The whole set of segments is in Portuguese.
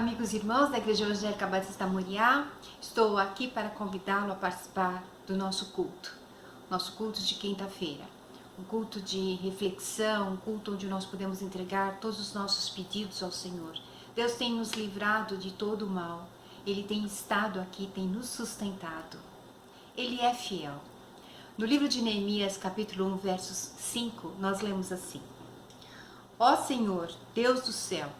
Amigos e irmãos da Igreja Evangélica Batista Moriá, estou aqui para convidá-lo a participar do nosso culto de quinta-feira. Um culto de reflexão, um culto onde nós podemos entregar todos os nossos pedidos ao Senhor. Deus tem nos livrado de todo o mal, Ele tem estado aqui, tem nos sustentado. Ele é fiel. No livro de Neemias, capítulo 1, versos 5, nós lemos assim: Ó Senhor, Deus do céu,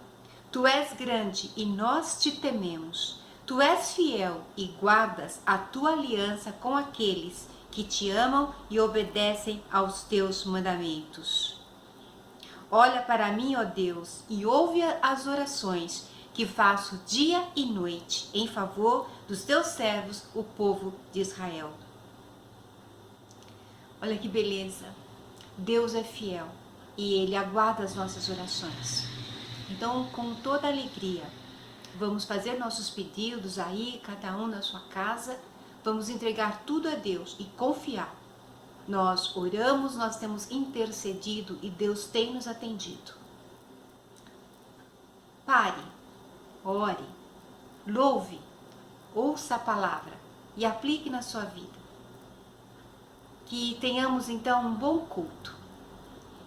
Tu és grande e nós te tememos. Tu és fiel e guardas a tua aliança com aqueles que te amam e obedecem aos teus mandamentos. Olha para mim, ó Deus, e ouve as orações que faço dia e noite em favor dos teus servos, o povo de Israel. Olha que beleza! Deus é fiel e Ele aguarda as nossas orações. Então, com toda alegria, vamos fazer nossos pedidos aí, cada um na sua casa, vamos entregar tudo a Deus e confiar. Nós oramos, nós temos intercedido e Deus tem nos atendido. Pare, ore, louve, ouça a palavra e aplique na sua vida. Que tenhamos então um bom culto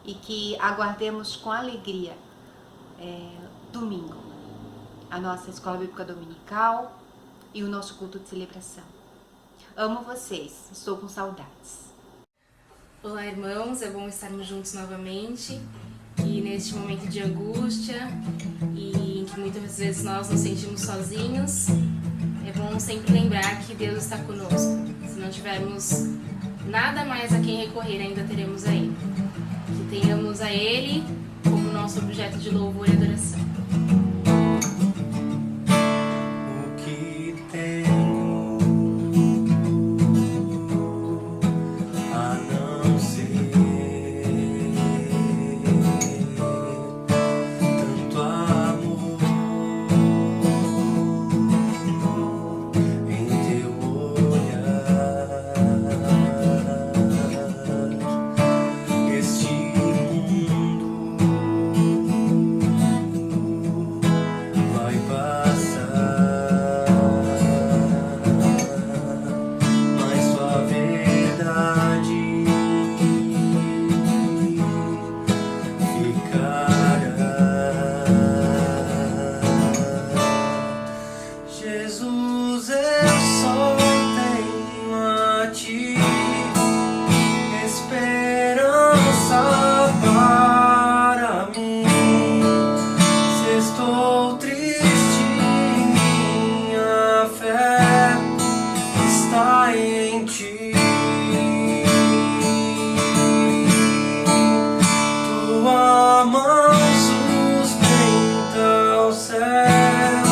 e que aguardemos com alegria domingo, a nossa escola bíblica dominical e o nosso culto de celebração. Amo vocês, estou com saudades. Olá, irmãos, é bom estarmos juntos novamente e neste momento de angústia e em que muitas vezes nós nos sentimos sozinhos, é bom sempre lembrar que Deus está conosco. Se não tivermos nada mais a quem recorrer, ainda teremos a Ele. Que tenhamos a Ele como nosso objeto de louvor e adoração. O que tenho a não ser tanto amor em teu olhar, este vai passar, mas sua verdade ficará. Jesus, eu só tenho a ti esperança para mim. Se estou triste, minha fé está em ti. Tua mão sustenta o céu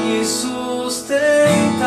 e sustenta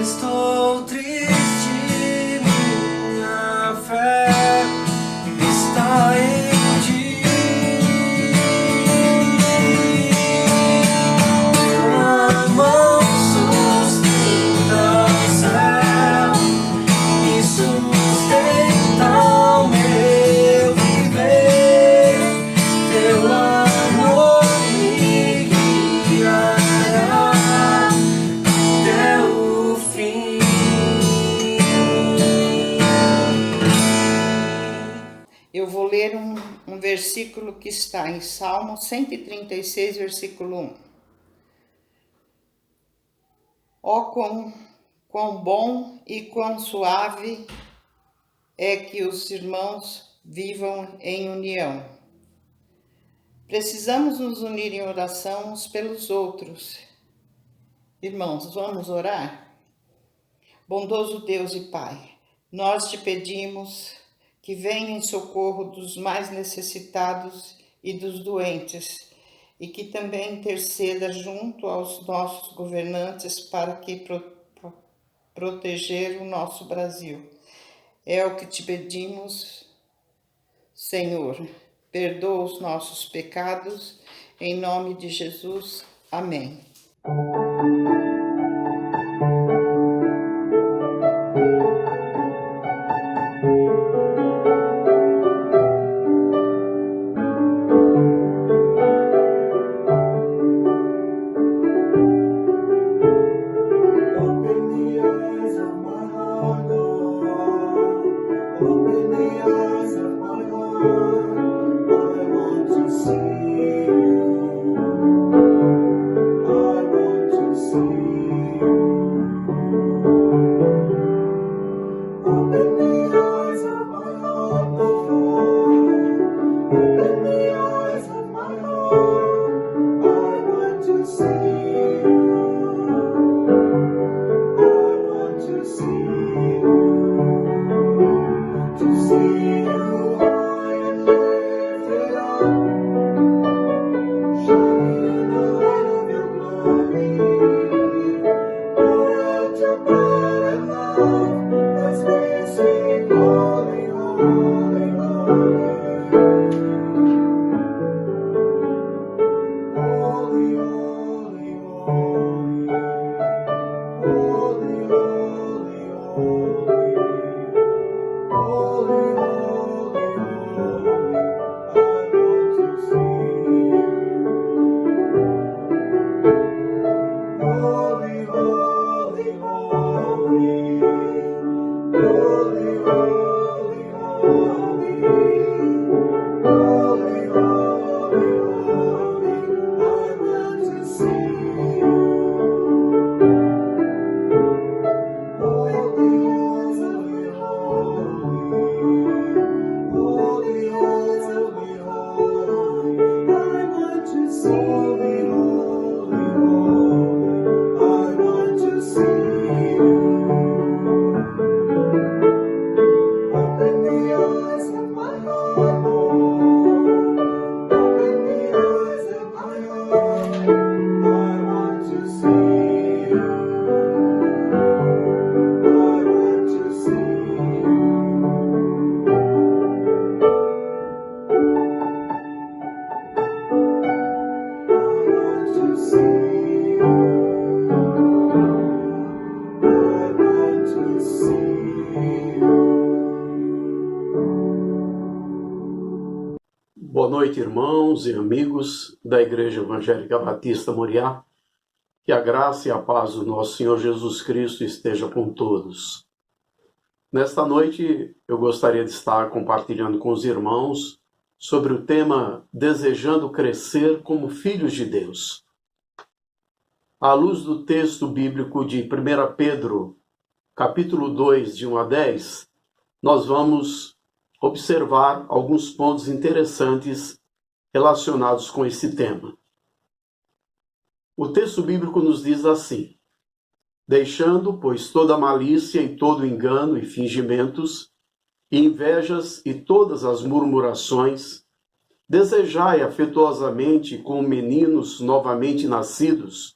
estou triste, minha fé está em ti. Tua mão sustenta o céu e sustenta o meu viver. Teu amor me guiará até o fim. Eu vou ler um versículo que está em Salmo 136, versículo 1. Ó, quão bom e quão suave é que os irmãos vivam em união. Precisamos nos unir em oração uns pelos outros. Irmãos, vamos orar? Bondoso Deus e Pai, nós te pedimos que venha em socorro dos mais necessitados e dos doentes, e que também interceda junto aos nossos governantes para que proteger o nosso Brasil. É o que te pedimos, Senhor. Perdoa os nossos pecados, em nome de Jesus. Amém. Open the eyes of my heart, Lord. Open the eyes of my heart. I want to see you. I want to see you. Open the eyes of my heart, Lord. Open the eyes of my heart. I want to see you. To see you high and lifted up, shining in the light of your glory. Pour out your power and love as we sing, holy, holy, holy. Holy, holy, holy. Holy, holy, holy. Holy, holy, holy, I want to see you. Holy, holy, holy. Holy, holy, holy. Holy, holy, holy, I want to see you. Holy, holy, holy. Holy, holy, holy, I want to see you. Holy, holy, I want to see you. Open the eyes of my heart, Lord. Open the eyes of my heart. I want to see you. I want to see you. I want to see you. I want to see you. Boa noite, irmãos e amigos da Igreja Evangélica Batista Moriá. Que a graça e a paz do nosso Senhor Jesus Cristo esteja com todos. Nesta noite, eu gostaria de estar compartilhando com os irmãos sobre o tema Desejando Crescer como Filhos de Deus. À luz do texto bíblico de 1 Pedro, capítulo 2, de 1 a 10, nós vamos observar alguns pontos interessantes relacionados com esse tema. O texto bíblico nos diz assim: deixando, pois, toda malícia e todo engano e fingimentos, e invejas e todas as murmurações, desejai afetuosamente, como meninos novamente nascidos,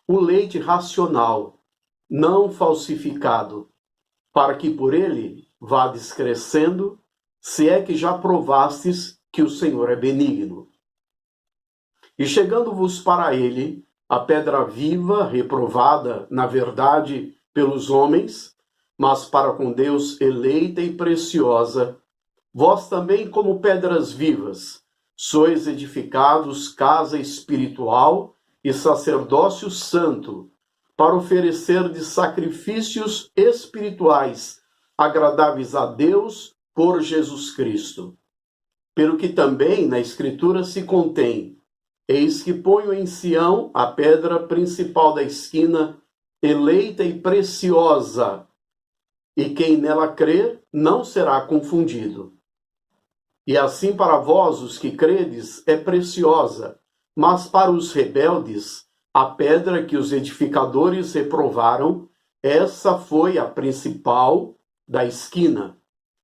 o leite racional, não falsificado, para que por ele vades crescendo, se é que já provastes que o Senhor é benigno. E chegando-vos para ele, a pedra viva, reprovada, na verdade, pelos homens, mas para com Deus eleita e preciosa, vós também, como pedras vivas, sois edificados casa espiritual e sacerdócio santo, para oferecer de sacrifícios espirituais agradáveis a Deus por Jesus Cristo. Pelo que também na Escritura se contém: eis que ponho em Sião a pedra principal da esquina, eleita e preciosa, e quem nela crer não será confundido. E assim para vós, os que credes, é preciosa, mas para os rebeldes, a pedra que os edificadores reprovaram, essa foi a principal da esquina,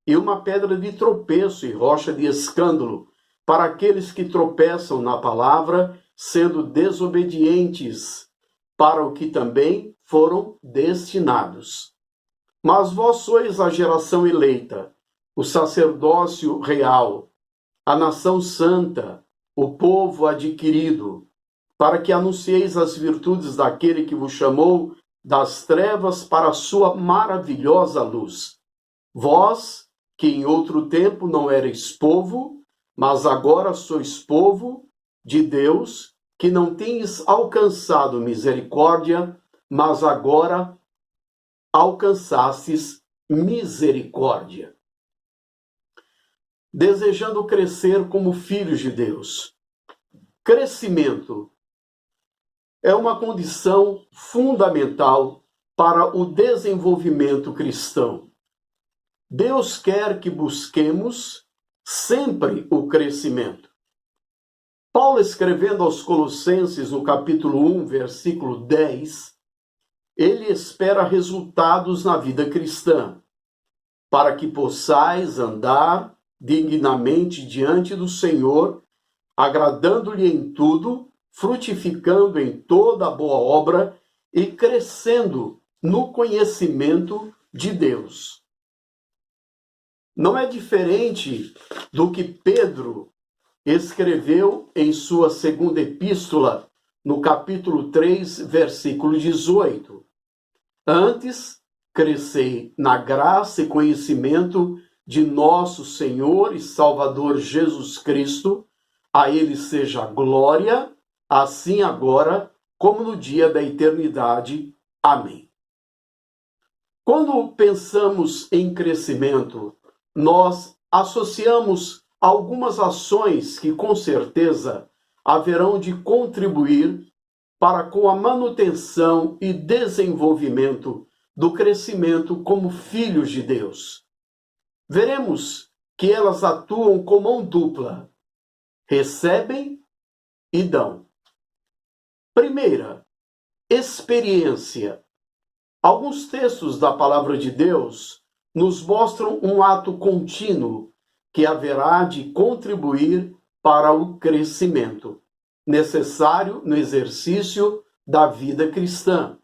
e uma pedra de tropeço e rocha de escândalo para aqueles que tropeçam na palavra, sendo desobedientes, para o que também foram destinados. Mas vós sois a geração eleita, o sacerdócio real, a nação santa, o povo adquirido, para que anuncieis as virtudes daquele que vos chamou das trevas para a sua maravilhosa luz. Vós, que em outro tempo não erais povo, mas agora sois povo de Deus, que não tendes alcançado misericórdia, mas agora alcançastes misericórdia. Desejando crescer como filhos de Deus. Crescimento é uma condição fundamental para o desenvolvimento cristão. Deus quer que busquemos sempre o crescimento. Paulo, escrevendo aos Colossenses, no capítulo 1, versículo 10, ele espera resultados na vida cristã, para que possais andar dignamente diante do Senhor, agradando-lhe em tudo, frutificando em toda boa obra e crescendo no conhecimento de Deus. Não é diferente do que Pedro escreveu em sua segunda epístola, no capítulo 3, versículo 18. Antes, crescei na graça e conhecimento de nosso Senhor e Salvador Jesus Cristo, a ele seja a glória, assim agora como no dia da eternidade. Amém. Quando pensamos em crescimento, nós associamos algumas ações que com certeza haverão de contribuir para com a manutenção e desenvolvimento do crescimento como filhos de Deus. Veremos que elas atuam com mão dupla, recebem e dão. Primeira, experiência. Alguns textos da palavra de Deus nos mostram um ato contínuo que haverá de contribuir para o crescimento necessário no exercício da vida cristã.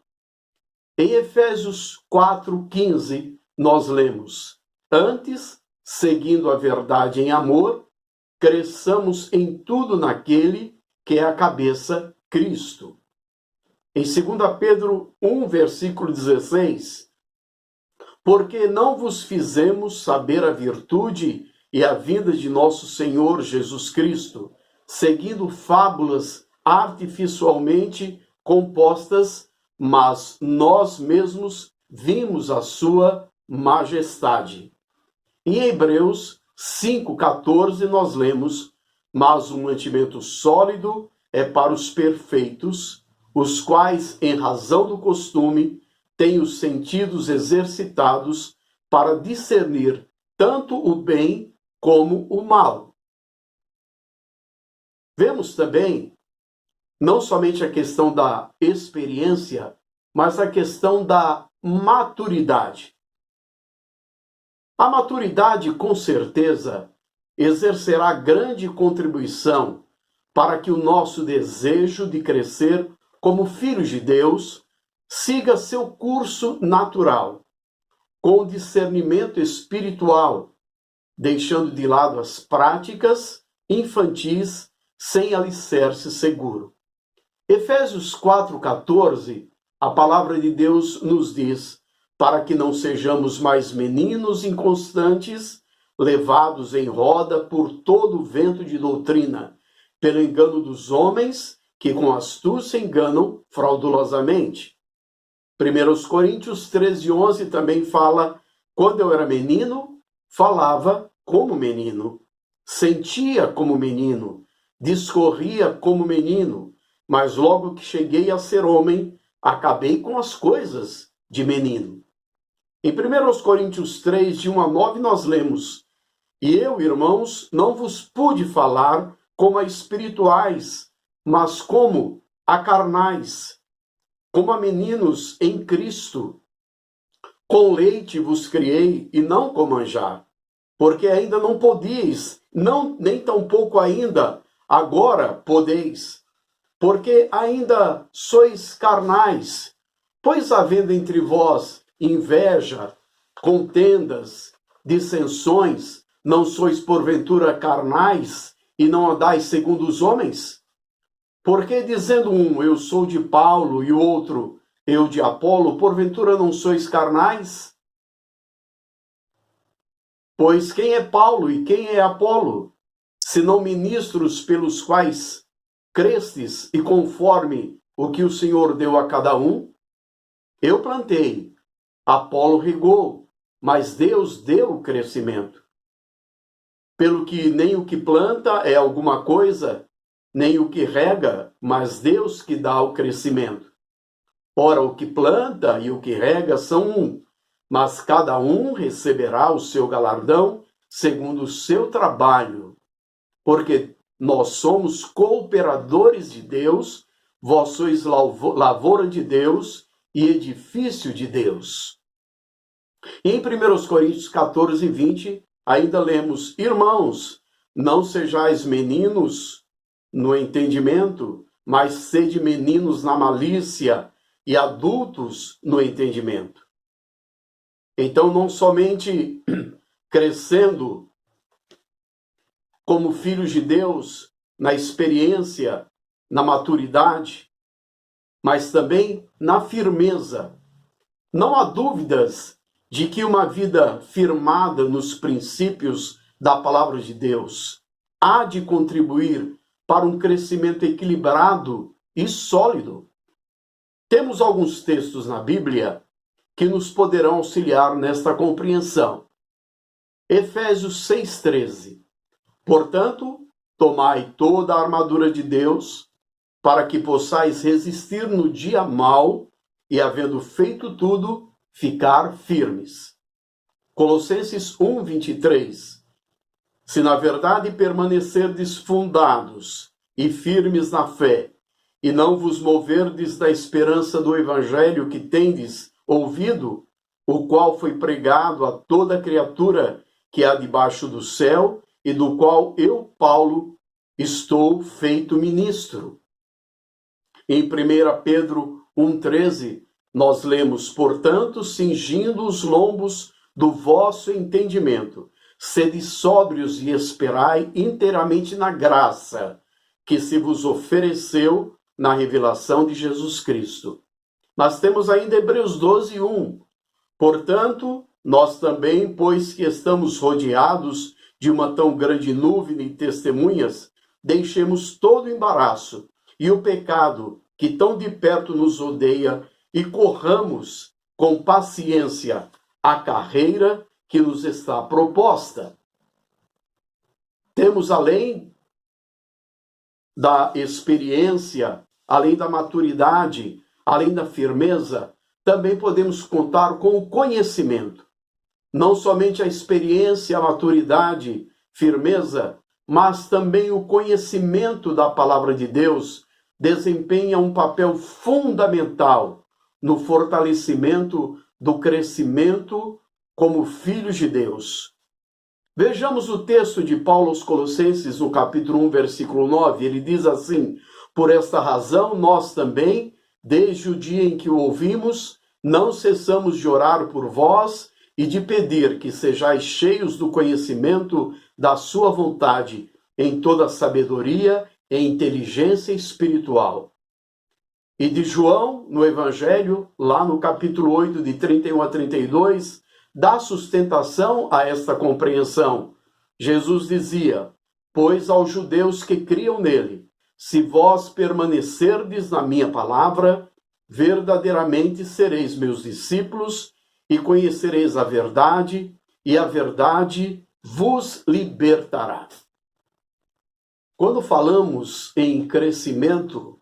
Em Efésios 4:15, nós lemos: antes, seguindo a verdade em amor, cresçamos em tudo naquele que é a cabeça, Cristo. Em 2 Pedro 1, versículo 16, porque não vos fizemos saber a virtude e a vinda de nosso Senhor Jesus Cristo, seguindo fábulas artificialmente compostas, mas nós mesmos vimos a sua majestade. Em Hebreus 5:14 nós lemos: mas o mantimento sólido é para os perfeitos, os quais, em razão do costume, têm os sentidos exercitados para discernir tanto o bem como o mal. Vemos também não somente a questão da experiência, mas a questão da maturidade. A maturidade, com certeza, exercerá grande contribuição para que o nosso desejo de crescer como filhos de Deus siga seu curso natural, com discernimento espiritual, deixando de lado as práticas infantis sem alicerce seguro. Efésios 4,14, a palavra de Deus nos diz: para que não sejamos mais meninos inconstantes, levados em roda por todo o vento de doutrina, pelo engano dos homens, que com astúcia enganam fraudulosamente. 1 Coríntios 13,11 também fala: quando eu era menino, falava como menino, sentia como menino, discorria como menino, mas logo que cheguei a ser homem, acabei com as coisas de menino. Em 1 Coríntios 3, de 1 a 9, nós lemos: e eu, irmãos, não vos pude falar como a espirituais, mas como a carnais, como a meninos em Cristo. Com leite vos criei e não com manjar, porque ainda não podíeis, nem tampouco ainda agora podeis, porque ainda sois carnais, pois havendo entre vós inveja, contendas, dissensões, não sois porventura carnais e não andais segundo os homens? Porque dizendo um, eu sou de Paulo, e o outro, eu de Apolo, porventura não sois carnais? Pois quem é Paulo e quem é Apolo, senão ministros pelos quais crestes e conforme o que o Senhor deu a cada um? Eu plantei, Apolo regou, mas Deus deu o crescimento. Pelo que nem o que planta é alguma coisa, nem o que rega, mas Deus que dá o crescimento. Ora, o que planta e o que rega são um, mas cada um receberá o seu galardão segundo o seu trabalho. Porque nós somos cooperadores de Deus, vós sois lavoura de Deus e edifício de Deus. Em 1 Coríntios 14, 20, ainda lemos: irmãos, não sejais meninos no entendimento, mas sede meninos na malícia e adultos no entendimento. Então, não somente crescendo como filhos de Deus na experiência, na maturidade, mas também na firmeza. Não há dúvidas de que uma vida firmada nos princípios da palavra de Deus há de contribuir para um crescimento equilibrado e sólido. Temos alguns textos na Bíblia que nos poderão auxiliar nesta compreensão. Efésios 6,13. Portanto, tomai toda a armadura de Deus, para que possais resistir no dia mau e, havendo feito tudo, ficar firmes. Colossenses 1:23. Se na verdade permanecerdes fundados e firmes na fé, e não vos moverdes da esperança do evangelho que tendes ouvido, o qual foi pregado a toda criatura que há debaixo do céu, e do qual eu, Paulo, estou feito ministro. Em 1 Pedro 1,13, nós lemos: portanto, cingindo os lombos do vosso entendimento, sede sóbrios e esperai inteiramente na graça que se vos ofereceu na revelação de Jesus Cristo. Mas temos ainda Hebreus 12:1. Portanto, nós também, pois que estamos rodeados de uma tão grande nuvem de testemunhas, deixemos todo o embaraço e o pecado que tão de perto nos odeia e corramos com paciência a carreira que nos está proposta. Temos, além da experiência, além da maturidade, além da firmeza, também podemos contar com o conhecimento. Não somente a experiência, a maturidade, firmeza, mas também o conhecimento da palavra de Deus desempenha um papel fundamental no fortalecimento do crescimento como filhos de Deus. Vejamos o texto de Paulo aos Colossenses, no capítulo 1, versículo 9. Ele diz assim: por esta razão, nós também, desde o dia em que o ouvimos, não cessamos de orar por vós e de pedir que sejais cheios do conhecimento da sua vontade, em toda sabedoria e inteligência espiritual. E de João, no Evangelho, lá no capítulo 8, de 31 a 32, dá sustentação a esta compreensão. Jesus dizia: pois aos judeus que criam nele, se vós permanecerdes na minha palavra, verdadeiramente sereis meus discípulos e conhecereis a verdade, e a verdade vos libertará. Quando falamos em crescimento,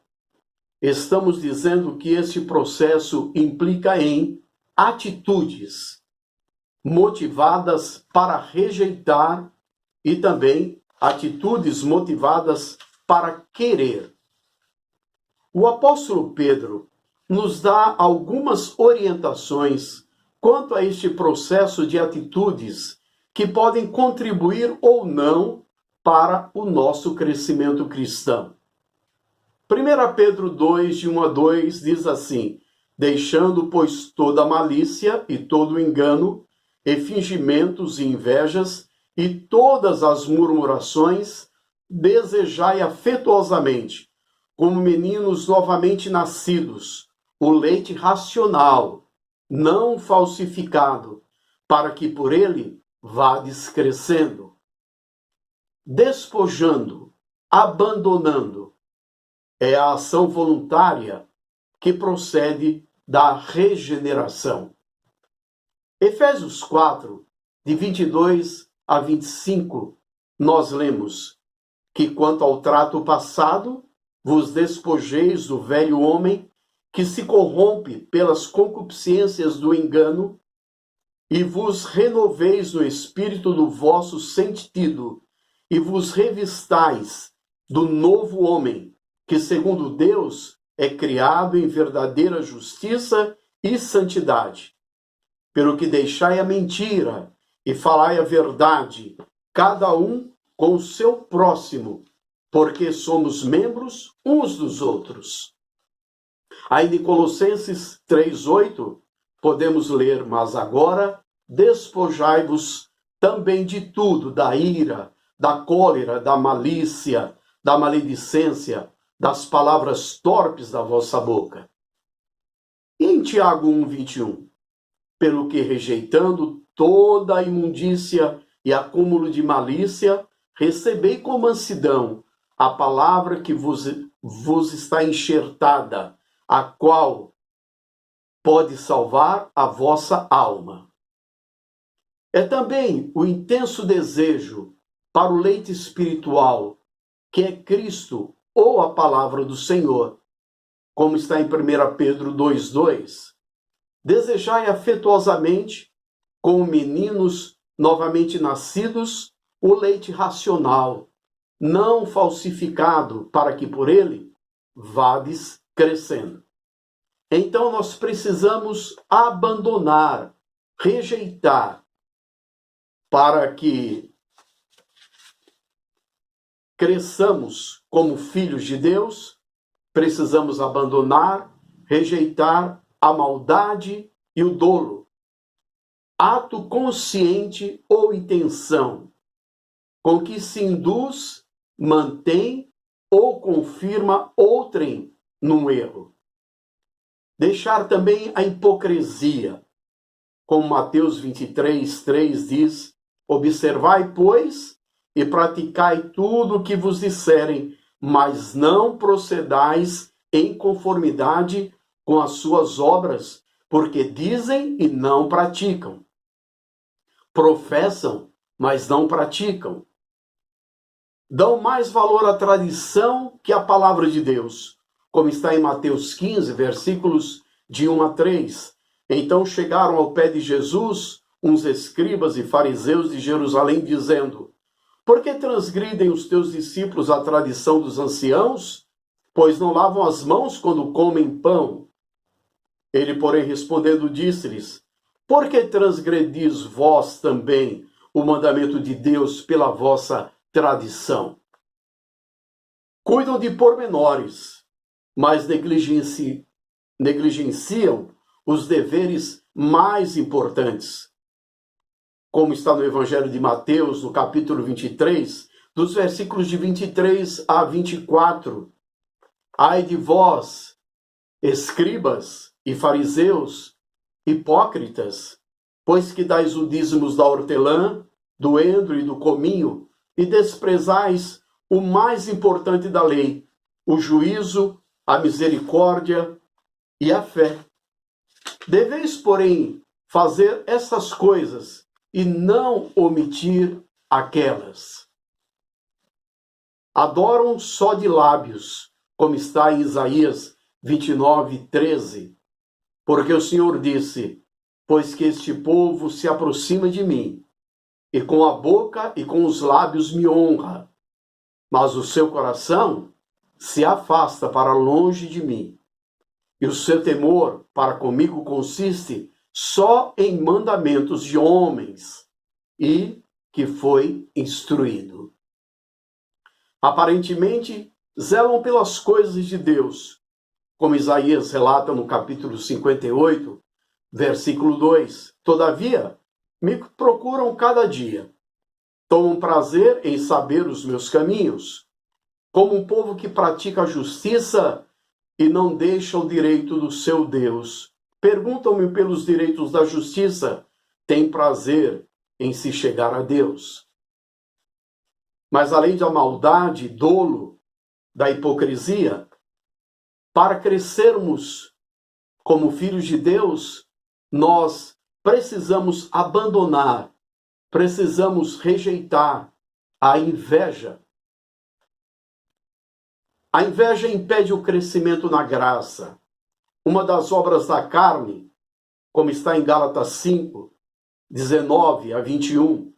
estamos dizendo que esse processo implica em atitudes motivadas para rejeitar e também atitudes motivadas para querer. O apóstolo Pedro nos dá algumas orientações quanto a este processo de atitudes que podem contribuir ou não para o nosso crescimento cristão. 1 Pedro 2, de 1 a 2, diz assim: deixando, pois, toda malícia e todo engano, e fingimentos e invejas, e todas as murmurações, desejai afetuosamente, como meninos novamente nascidos, o leite racional, não falsificado, para que por ele vades crescendo, despojando, abandonando. É a ação voluntária que procede da regeneração. Efésios 4, de 22 a 25, nós lemos que quanto ao trato passado, vos despojeis do velho homem que se corrompe pelas concupiscências do engano e vos renoveis no espírito do vosso sentido e vos revistais do novo homem, que segundo Deus é criado em verdadeira justiça e santidade. Pelo que deixai a mentira e falai a verdade, cada um com o seu próximo, porque somos membros uns dos outros. Aí de Colossenses 3:8, podemos ler: mas agora despojai-vos também de tudo, da ira, da cólera, da malícia, da maledicência, das palavras torpes da vossa boca. E em Tiago 1:21, pelo que rejeitando toda a imundícia e acúmulo de malícia, recebei com mansidão a palavra que vos está enxertada, a qual pode salvar a vossa alma. É também o intenso desejo para o leite espiritual, que é Cristo ou a palavra do Senhor, como está em 1 Pedro 2:2. Desejai afetuosamente, como meninos novamente nascidos, o leite racional, não falsificado, para que por ele vades crescendo. Então nós precisamos abandonar, rejeitar, para que cresçamos como filhos de Deus, precisamos abandonar, rejeitar a maldade e o dolo. Ato consciente ou intenção, com que se induz, mantém ou confirma outrem num erro. Deixar também a hipocrisia, como Mateus 23:3 diz: observai, pois, e praticai tudo o que vos disserem, mas não procedais em conformidade com as suas obras, porque dizem e não praticam. Professam, mas não praticam. Dão mais valor à tradição que à palavra de Deus, como está em Mateus 15, versículos de 1 a 3. Então chegaram ao pé de Jesus uns escribas e fariseus de Jerusalém, dizendo: por que transgridem os teus discípulos a tradição dos anciãos? Pois não lavam as mãos quando comem pão. Ele, porém, respondendo, disse-lhes: por que transgredis vós também o mandamento de Deus pela vossa tradição? Cuidam de pormenores, mas negligenciam os deveres mais importantes. Como está no Evangelho de Mateus, no capítulo 23, dos versículos de 23 a 24. Ai de vós, escribas e fariseus, hipócritas, pois que dais o dízimos da hortelã, do endro e do cominho, e desprezais o mais importante da lei, o juízo, a misericórdia e a fé. Deveis, porém, fazer essas coisas e não omitir aquelas. Adoram só de lábios, como está em Isaías 29:13, porque o Senhor disse: pois que este povo se aproxima de mim, e com a boca e com os lábios me honra, mas o seu coração se afasta para longe de mim, e o seu temor para comigo consiste só em mandamentos de homens, e que foi instruído. Aparentemente, zelam pelas coisas de Deus, como Isaías relata no capítulo 58, versículo 2. Todavia, me procuram cada dia. Tomam prazer em saber os meus caminhos, como um povo que pratica a justiça e não deixa o direito do seu Deus. Perguntam-me pelos direitos da justiça, têm prazer em se chegar a Deus. Mas além da maldade, dolo, da hipocrisia, para crescermos como filhos de Deus, nós precisamos abandonar, precisamos rejeitar a inveja. A inveja impede o crescimento na graça. Uma das obras da carne, como está em Gálatas 5, 19 a 21,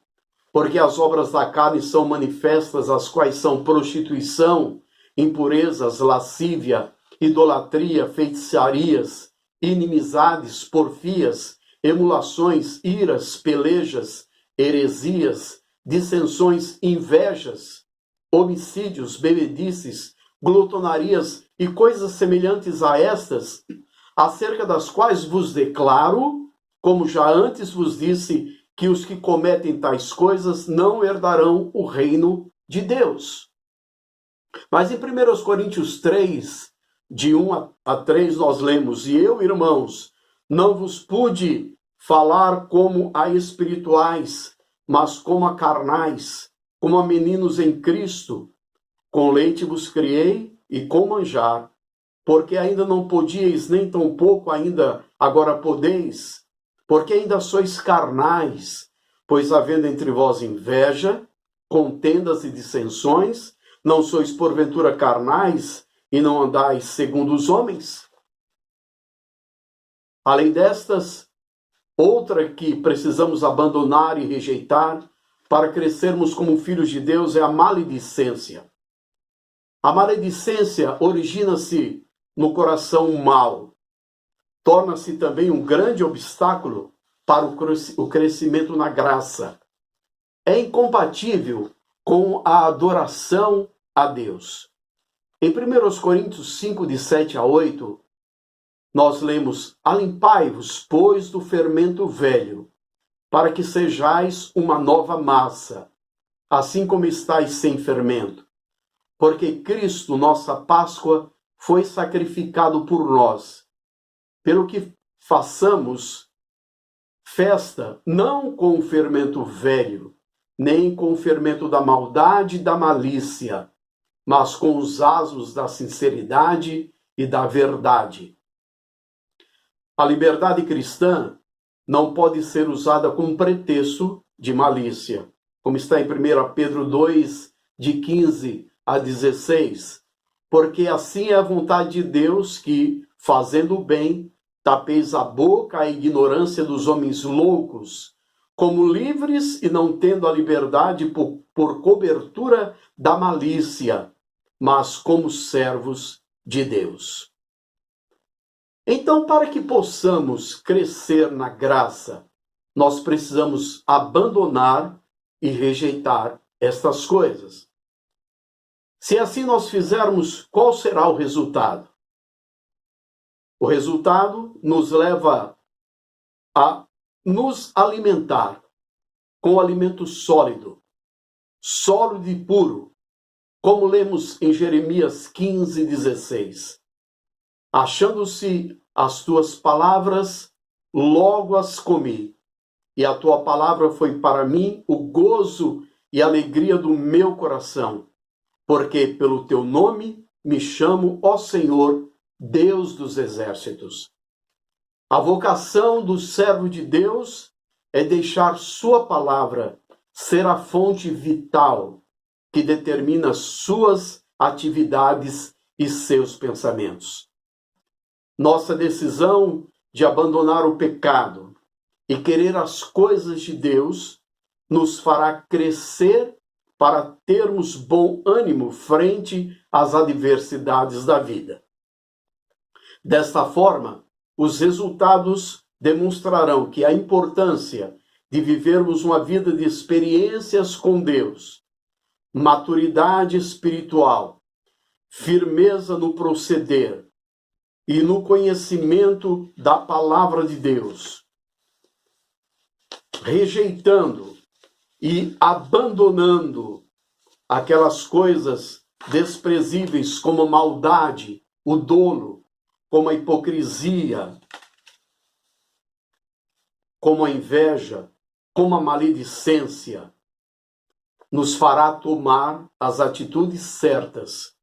porque as obras da carne são manifestas, as quais são prostituição, impurezas, lascívia, idolatria, feitiçarias, inimizades, porfias, emulações, iras, pelejas, heresias, dissensões, invejas, homicídios, bebedices, glutonarias e coisas semelhantes a estas, acerca das quais vos declaro, como já antes vos disse, que os que cometem tais coisas não herdarão o reino de Deus. Mas em 1 Coríntios 3, de 1 a 3, nós lemos: e eu, irmãos, não vos pude falar como a espirituais, mas como a carnais, como a meninos em Cristo. Com leite vos criei e com manjar, porque ainda não podíeis, nem tampouco ainda agora podeis, porque ainda sois carnais, pois havendo entre vós inveja, contendas e dissensões, não sois porventura carnais e não andais segundo os homens? Além destas, outra que precisamos abandonar e rejeitar para crescermos como filhos de Deus é a maledicência. A maledicência origina-se no coração mau. Torna-se também um grande obstáculo para o crescimento na graça. É incompatível com a adoração a Deus. Em 1 Coríntios 5, de 7 a 8, nós lemos: alimpai-vos, pois, do fermento velho, para que sejais uma nova massa, assim como estáis sem fermento. Porque Cristo, nossa Páscoa, foi sacrificado por nós, pelo que façamos festa não com o fermento velho, nem com o fermento da maldade e da malícia, mas com os asmos da sinceridade e da verdade. A liberdade cristã não pode ser usada como pretexto de malícia, como está em 1 Pedro 2, de 15 a 16, porque assim é a vontade de Deus que, fazendo o bem, tapeis a boca à ignorância dos homens loucos, como livres e não tendo a liberdade por cobertura da malícia, mas como servos de Deus. Então, para que possamos crescer na graça, nós precisamos abandonar e rejeitar estas coisas. Se assim nós fizermos, qual será o resultado? O resultado nos leva a nos alimentar com alimento sólido e puro, como lemos em Jeremias 15:16. Achando-se as tuas palavras, logo as comi, e a tua palavra foi para mim o gozo e alegria do meu coração, porque pelo teu nome me chamo, ó Senhor, Deus dos exércitos. A vocação do servo de Deus é deixar sua palavra ser a fonte vital que determina suas atividades e seus pensamentos. Nossa decisão de abandonar o pecado e querer as coisas de Deus nos fará crescer para termos bom ânimo frente às adversidades da vida. Desta forma, os resultados demonstrarão que a importância de vivermos uma vida de experiências com Deus, maturidade espiritual, firmeza no proceder e no conhecimento da palavra de Deus, rejeitando e abandonando aquelas coisas desprezíveis como a maldade, o dolo, como a hipocrisia, como a inveja, como a maledicência, nos fará tomar as atitudes certas,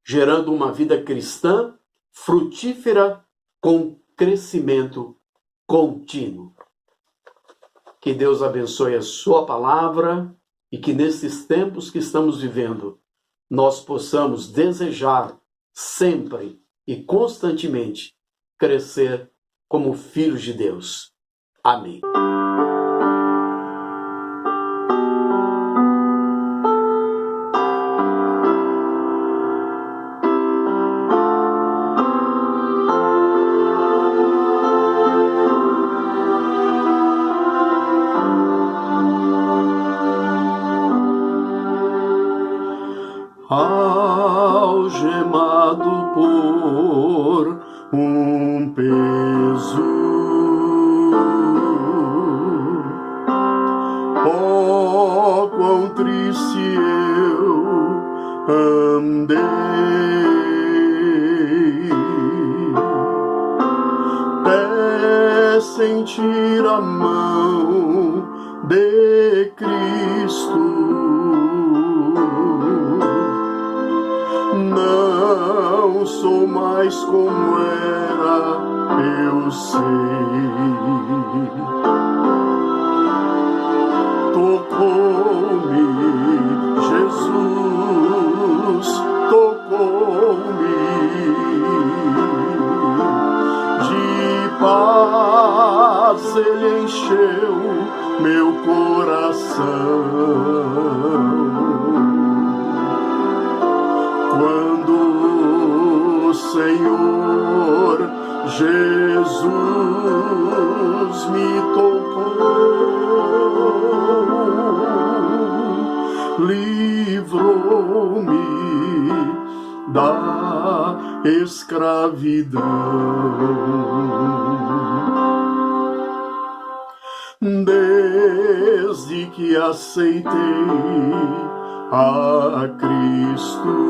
gerando uma vida cristã frutífera com crescimento contínuo. Que Deus abençoe a sua palavra e que nesses tempos que estamos vivendo, nós possamos desejar sempre e constantemente crescer como filhos de Deus. Amém. Algemado por um peso, oh, quão triste eu andei, até sentir a mão de Cristo. Não sou mais como era, eu sei. Tocou-me, Jesus, tocou-me. De paz ele encheu meu coração. Quando o Senhor Jesus me tocou, livrou-me da escravidão. Desde que aceitei a Cristo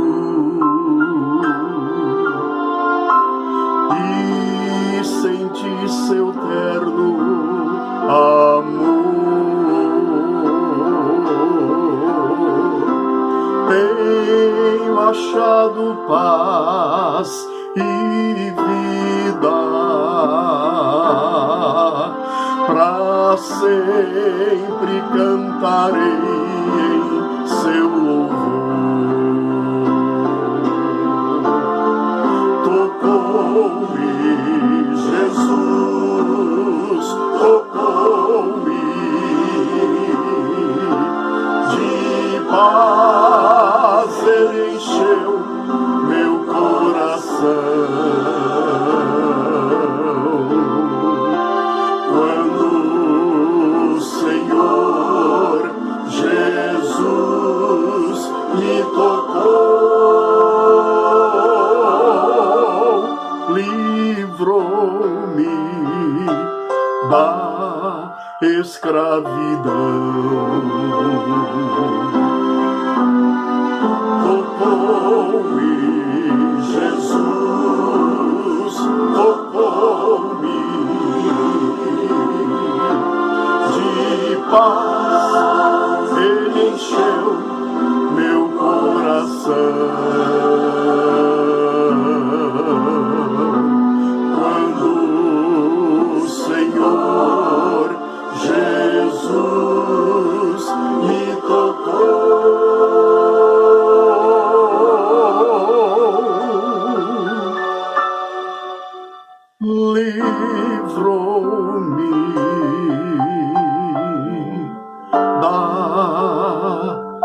e senti seu terno amor, tenho achado paz e vida, para sempre cantarei seu louvor. Tocou-me, Jesus, tocou-me, de paz ele encheu meu coração. Quando o Senhor Jesus me tocou, livrou Tocou-me, Jesus, tocou-me, de paz ele encheu meu coração. Quando o Senhor Jesus me tocou, livrou-me da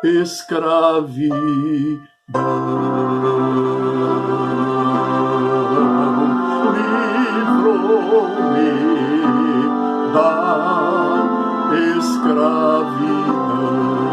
escravidão, livrou-me da escravidão.